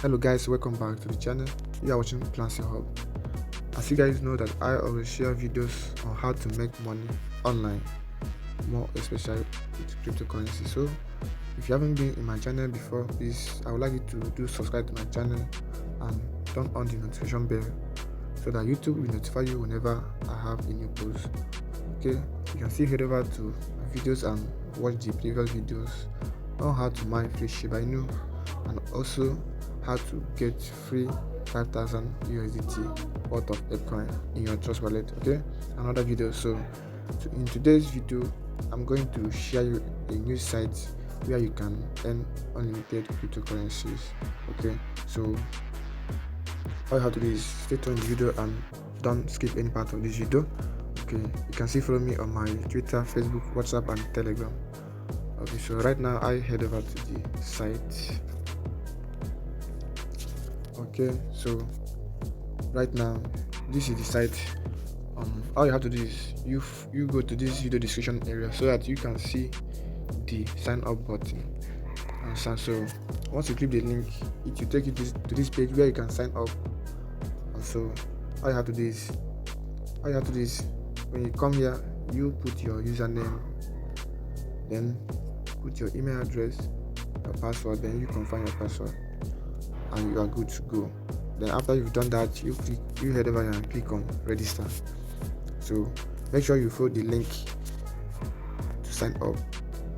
Hello guys, welcome back to the channel. You are watching KLANCY Hub. As you guys know that I always share videos on how to make money online, more especially with cryptocurrency. So if you haven't been in my channel before, please I would like you to do subscribe to my channel and turn on the notification bell so that YouTube will notify you whenever I have a new post. Okay, you can see head over to my videos and watch the previous videos on how to mine free Shiba and also how to get free 5,000 USDT worth of Bitcoin in your Trust wallet. Okay, another video. So in today's video, I'm going to share you a new site where you can earn unlimited cryptocurrencies. Okay, so all you have to do is stay tuned in the video and don't skip any part of this video. Okay, you can see follow me on my Twitter, Facebook, WhatsApp and Telegram. Okay, so right now I head over to the site. Okay, so right now this is the site. All you have to do is you go to this video description area so that you can see the sign up button. And so once you click the link, it will take you to this page where you can sign up. And so all you have to do is when you come here, you put your username, then put your email address, your password, then you confirm your password, and you are good to go. Then after you've done that, you head over here and click on register. So make sure you follow the link to sign up.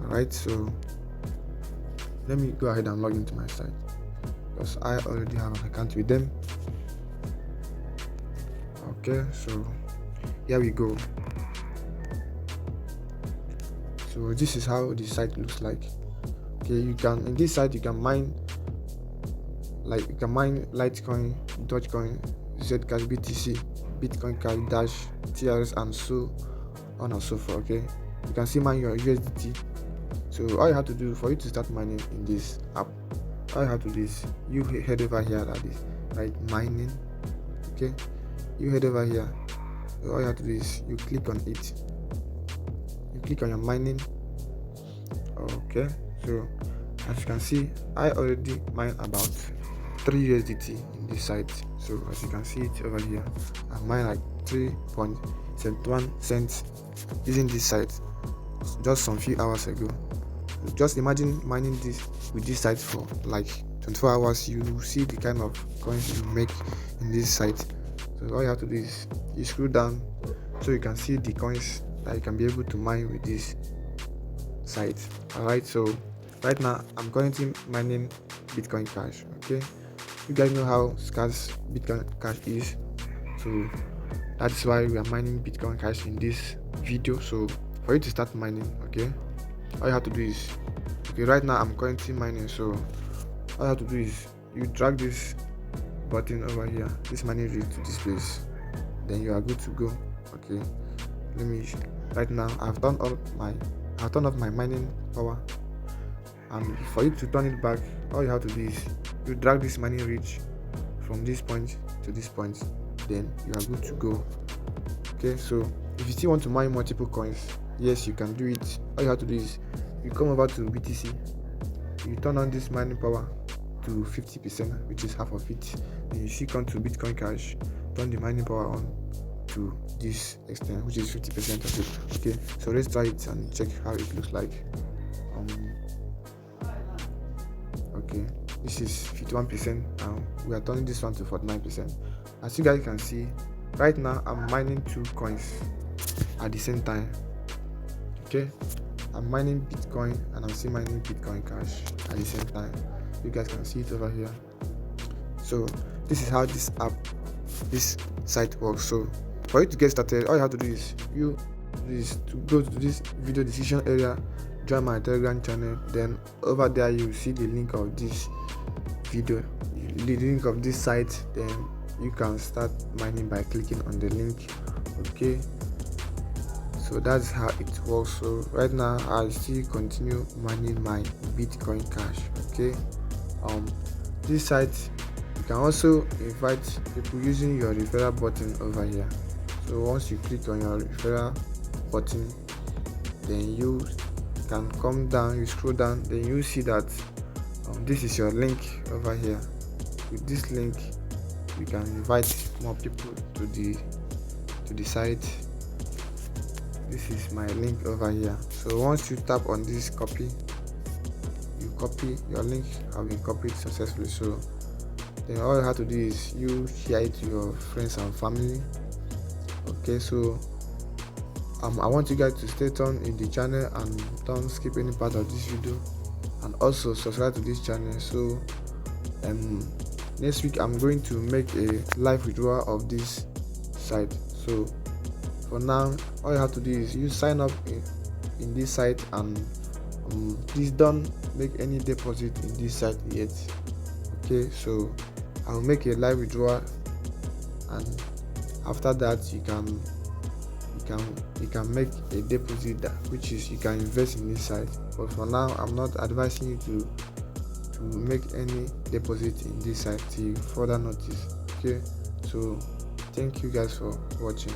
Alright, so let me go ahead and log into my site because I already have an account with them. Okay, so here we go. So this is how the site looks like. Okay, in this site you can mine Litecoin, Dogecoin, Zcash, BTC, Bitcoin Cash, Dash, TRS, and so on and so forth. Okay, you can see mine your USDT. So all you have to do for you to start mining in this app, all you have to do is you head over here like this, right? Mining. Okay, you head over here. So all you have to do is you click on it. You click on your mining. Okay, so as you can see, I already mine about 3 USDT in this site. So as you can see it over here, I mine like 3.71 cents using this site just some few hours ago. Just imagine mining this with this site for like 24 hours. You see the kind of coins you make in this site. So all you have to do is you scroll down so you can see the coins that you can be able to mine with this site. Alright, so right now I'm currently mining Bitcoin Cash. Okay, you guys know how scarce Bitcoin Cash is, so that's why we are mining Bitcoin Cash in this video. So for you to start mining, okay, all you have to do is, okay, right now I'm currently mining, so all you have to do is you drag this button over here, this mining rig, to this place, then you are good to go. Okay, let me, right now I've turned off my mining power, and for you to turn it back, all you have to do is you drag this mining rig from this point to this point, then you are good to go. Okay, so if you still want to mine multiple coins, yes, you can do it. All you have to do is you come over to BTC, you turn on this mining power to 50%, which is half of it, then you come to Bitcoin Cash, turn the mining power on to this extent, which is 50% of it. Okay, so let's try it and check how it looks like. Okay, this is 51%. Now we are turning this one to 49%. As you guys can see, right now I'm mining 2 coins at the same time. Okay, I'm mining Bitcoin and I'm still mining Bitcoin Cash at the same time. You guys can see it over here. So this is how this site works. So for you to get started, all you have to do is to go to this video description area, join my Telegram channel, then over there you will see the link of this video, the link of this site, then you can start mining by clicking on the link. Okay, so that's how it works. So right now I still continue mining my Bitcoin Cash. Okay, this site you can also invite people using your referral button over here. So once you click on your referral button, then you can come down, you scroll down, then you see that this is your link over here. with this link you can invite more people to the site. This is my link over here. So once you tap on this copy, you copy your link have been copied successfully. So then all you have to do is you share it to your friends and family. Okay, so I want you guys to stay tuned in the channel and don't skip any part of this video, and also subscribe to this channel. So next week I'm going to make a live withdrawal of this site. So for now, all you have to do is you sign up in this site, and please don't make any deposit in this site yet. Okay, so I'll make a live withdrawal, and after that you can make a deposit which is you can invest in this site. But for now, I'm not advising you to make any deposit in this site till further notice. Okay, so thank you guys for watching.